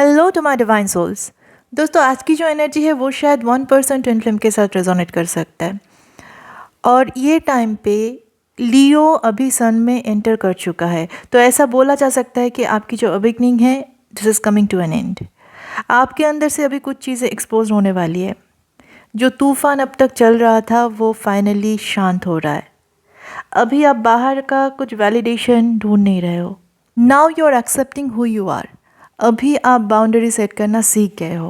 Hello to my divine souls. दोस्तों, आज की जो एनर्जी है वो शायद 1% ट्विन फ्लेम के साथ रेजोनेट कर सकता है। और ये टाइम पे लियो अभी सन में एंटर कर चुका है, तो ऐसा बोला जा सकता है कि आपकी जो अवेकनिंग है this is coming to an end. आपके अंदर से अभी कुछ चीज़ें एक्सपोज होने वाली है। जो तूफान अब तक चल रहा था वो फाइनली शांत हो रहा है। अभी आप बाहर का कुछ वैलिडेशन ढूंढ नहीं रहे हो। Now you are accepting who you are. अभी आप बाउंड्री सेट करना सीख गए हो।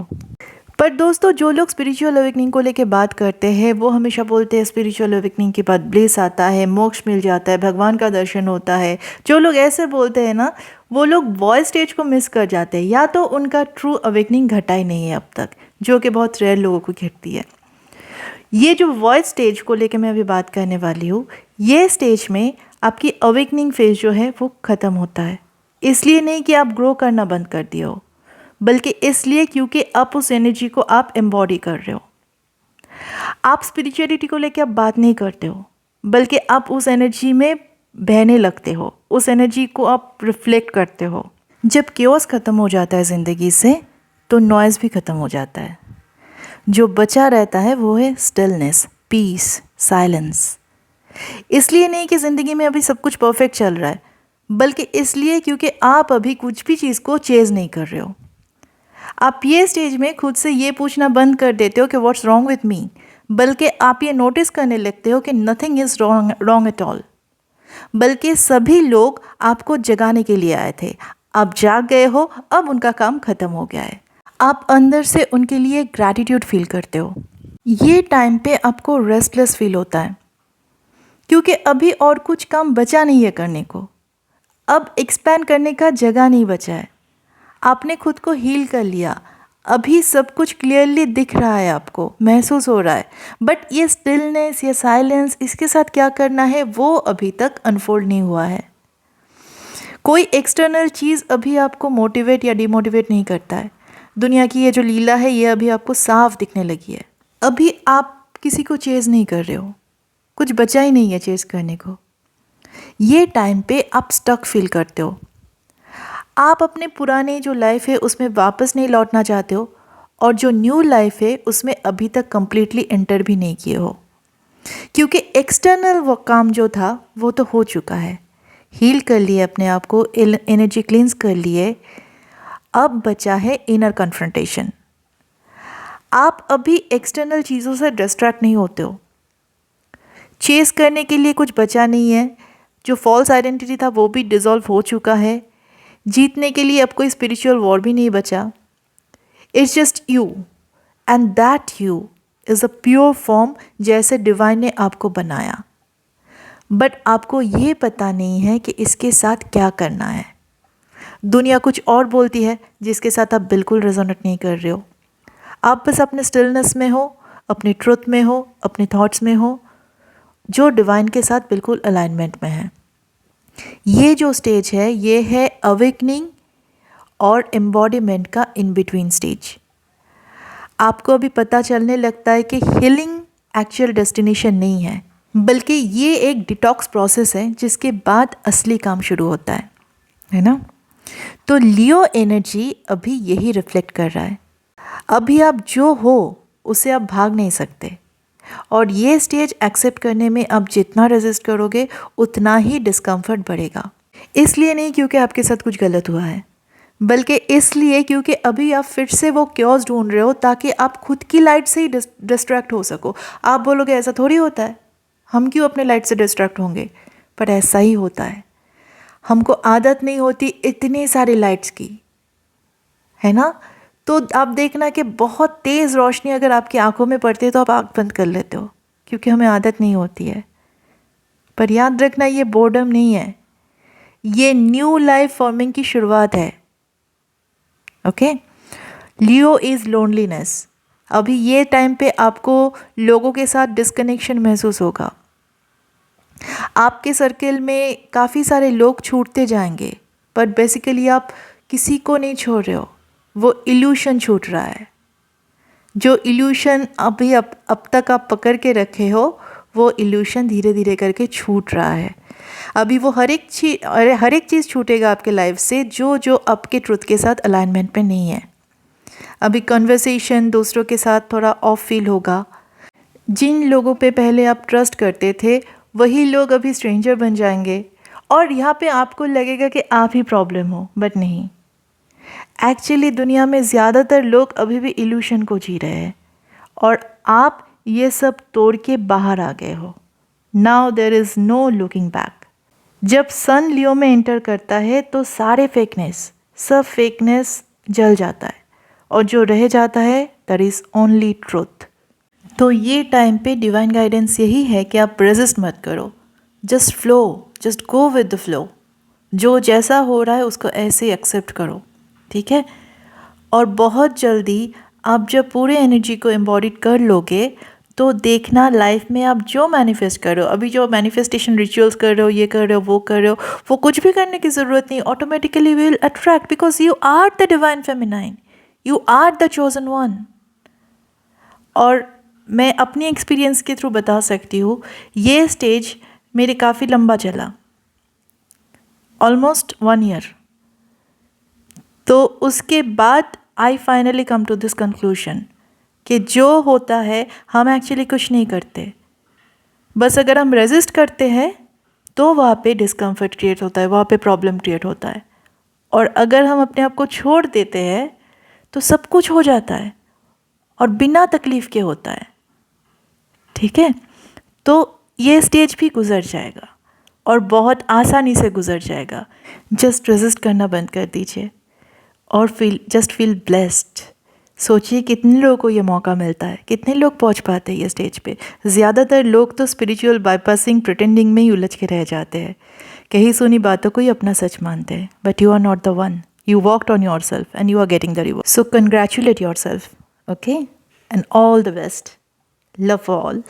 पर दोस्तों, जो लोग स्पिरिचुअल अवेकनिंग को लेके बात करते हैं वो हमेशा बोलते हैं स्पिरिचुअल अवेकनिंग के बाद ब्लिस आता है, मोक्ष मिल जाता है, भगवान का दर्शन होता है। जो लोग ऐसे बोलते हैं ना, वो लोग वॉइस स्टेज को मिस कर जाते हैं, या तो उनका ट्रू अवेकनिंग घटा ही नहीं है अब तक, जो कि बहुत रेयर लोगों को घटती है। ये जो वॉइस स्टेज को लेके मैं अभी बात करने वाली हूँ, ये स्टेज में आपकी अवेकनिंग फेज जो है वो ख़त्म होता है। इसलिए नहीं कि आप ग्रो करना बंद कर दिए हो, बल्कि इसलिए क्योंकि आप उस एनर्जी को आप एम्बॉडी कर रहे हो। आप स्पिरिचुअलिटी को लेके अब बात नहीं करते हो, बल्कि आप उस एनर्जी में बहने लगते हो, उस एनर्जी को आप रिफ्लेक्ट करते हो। जब केओस ख़त्म हो जाता है ज़िंदगी से, तो नॉइज़ भी ख़त्म हो जाता है। जो बचा रहता है वो है स्टिलनेस, पीस, साइलेंस। इसलिए नहीं कि ज़िंदगी में अभी सब कुछ परफेक्ट चल रहा है, बल्कि इसलिए क्योंकि आप अभी कुछ भी चीज़ को चेज़ नहीं कर रहे हो। आप ये स्टेज में खुद से ये पूछना बंद कर देते हो कि व्हाट्स रॉन्ग विथ मी, बल्कि आप ये नोटिस करने लगते हो कि nothing is wrong at all. बल्कि सभी लोग आपको जगाने के लिए आए थे, आप जाग गए हो, अब उनका काम ख़त्म हो गया है। आप अंदर से उनके लिए ग्रैटिट्यूड फील करते हो। ये टाइम पे आपको रेस्टलेस फील होता है, क्योंकि अभी और कुछ काम बचा नहीं है करने को। अब एक्सपैंड करने का जगह नहीं बचा है। आपने खुद को हील कर लिया, अभी सब कुछ क्लियरली दिख रहा है, आपको महसूस हो रहा है। बट ये स्टिलनेस या साइलेंस, इसके साथ क्या करना है वो अभी तक अनफोल्ड नहीं हुआ है। कोई एक्सटर्नल चीज़ अभी आपको मोटिवेट या डिमोटिवेट नहीं करता है। दुनिया की ये जो लीला है ये अभी आपको साफ दिखने लगी है। अभी आप किसी को चेज़ नहीं कर रहे हो, कुछ बचा ही नहीं है चेज़ करने को। ये टाइम पे आप स्टक फील करते हो। आप अपने पुराने जो लाइफ है उसमें वापस नहीं लौटना चाहते हो, और जो न्यू लाइफ है उसमें अभी तक कंप्लीटली एंटर भी नहीं किए हो, क्योंकि एक्सटर्नल वो काम जो था वो तो हो चुका है। हील कर लिए अपने आप को, एनर्जी क्लींस कर लिए। अब बचा है इनर कन्फ्रंटेशन। आप अभी एक्सटर्नल चीज़ों से डिस्ट्रैक्ट नहीं होते हो। चेस करने के लिए कुछ बचा नहीं है। जो फॉल्स आइडेंटिटी था वो भी डिसॉल्व हो चुका है। जीतने के लिए अब कोई स्पिरिचुअल वॉर भी नहीं बचा। It's just you, and that you is a pure form, जैसे डिवाइन ने आपको बनाया। बट आपको ये पता नहीं है कि इसके साथ क्या करना है। दुनिया कुछ और बोलती है जिसके साथ आप बिल्कुल रेजोनेट नहीं कर रहे हो। आप बस अपने स्टिलनेस में हो, अपने ट्रुथ में हो, अपने थॉट्स में हो, जो डिवाइन के साथ बिल्कुल अलाइनमेंट में है। ये जो स्टेज है ये है अवेकनिंग और एम्बॉडीमेंट का इन बिटवीन स्टेज। आपको अभी पता चलने लगता है कि हीलिंग एक्चुअल डेस्टिनेशन नहीं है, बल्कि ये एक डिटॉक्स प्रोसेस है जिसके बाद असली काम शुरू होता है ना। तो लियो एनर्जी अभी यही रिफ्लेक्ट कर रहा है। अभी आप जो हो उससे आप भाग नहीं सकते, और ये स्टेज एक्सेप्ट करने में आप जितना रेजिस्ट करोगे उतना ही डिस्कम्फर्ट बढ़ेगा। इसलिए नहीं क्योंकि आपके साथ कुछ गलत हुआ है, बल्कि इसलिए क्योंकि अभी आप फिर से वो क्योस ढूंढ रहे हो ताकि आप खुद की लाइट से ही डिस्ट्रैक्ट हो सको। आप बोलोगे ऐसा थोड़ी होता है, हम क्यों अपने लाइट से डिस्ट्रैक्ट होंगे, पर ऐसा ही होता है। हमको आदत नहीं होती इतने सारे लाइट्स की, है ना। तो आप देखना कि बहुत तेज़ रोशनी अगर आपकी आंखों में पड़ती है तो आप आंख बंद कर लेते हो, क्योंकि हमें आदत नहीं होती है। पर याद रखना, ये बोर्डम नहीं है, ये न्यू लाइफ फॉर्मिंग की शुरुआत है। ओके। Leo is loneliness. अभी ये टाइम पे आपको लोगों के साथ डिस्कनेक्शन महसूस होगा। आपके सर्कल में काफ़ी सारे लोग छूटते जाएंगे, पर बेसिकली आप किसी को नहीं छोड़ रहे हो, वो इल्यूशन छूट रहा है। जो इल्यूशन अभी अब तक आप पकड़ के रखे हो, वो इल्यूशन धीरे धीरे करके छूट रहा है। अभी वो हर एक चीज़ छूटेगा आपके लाइफ से जो जो आपके ट्रुथ के साथ अलाइनमेंट में नहीं है। अभी कन्वर्सेशन दूसरों के साथ थोड़ा ऑफ फील होगा। जिन लोगों पे पहले आप ट्रस्ट करते थे वही लोग अभी स्ट्रेंजर बन जाएंगे और यहाँ पे आपको लगेगा कि आप ही प्रॉब्लम हो, बट नहीं। एक्चुअली दुनिया में ज़्यादातर लोग अभी भी इल्यूशन को जी रहे हैं और आप ये सब तोड़ के बाहर आ गए हो। Now there is no looking back. जब सन लियो में एंटर करता है तो सारे सब फेकनेस जल जाता है और जो रह जाता है दैट इज़ ओनली ट्रूथ। तो ये टाइम पे डिवाइन गाइडेंस यही है कि आप रेजिस्ट मत करो, just flow, just go with the flow. जो जैसा हो रहा है उसको ऐसे एक्सेप्ट करो, ठीक है। और बहुत जल्दी आप जब पूरे एनर्जी को एम्बॉडीड कर लोगे तो देखना लाइफ में आप जो मैनिफेस्ट कर रहे हो, अभी जो मैनिफेस्टेशन रिचुअल्स कर रहे हो, ये कर रहे हो, वो कुछ भी करने की ज़रूरत नहीं। Automatically will attract because you are the divine feminine, you are the chosen one. और मैं अपनी एक्सपीरियंस के थ्रू बता सकती हूँ, ये स्टेज मेरे काफ़ी लंबा चला, ऑलमोस्ट 1 ईयर। तो उसके बाद I finally come to this conclusion कि जो होता है हम एक्चुअली कुछ नहीं करते, बस अगर हम रेजिस्ट करते हैं तो वहाँ पे डिस्कम्फर्ट क्रिएट होता है, वहाँ पे प्रॉब्लम क्रिएट होता है। और अगर हम अपने आप को छोड़ देते हैं तो सब कुछ हो जाता है और बिना तकलीफ़ के होता है, ठीक है। तो ये स्टेज भी गुजर जाएगा और बहुत आसानी से गुजर जाएगा। जस्ट रेजिस्ट करना बंद कर दीजिए और जस्ट फील ब्लेस्ड। सोचिए कितने लोगों को ये मौका मिलता है, कितने लोग पहुंच पाते हैं ये स्टेज पे। ज़्यादातर लोग तो स्पिरिचुअल बाईपासिंग प्रिटेंडिंग में ही उलझ के रह जाते हैं, कहीं सुनी बातों को ही अपना सच मानते हैं। But you are not the one, you walked on yourself and you are getting the reward. So congratulate yourself, okay, and all the best. Love for all.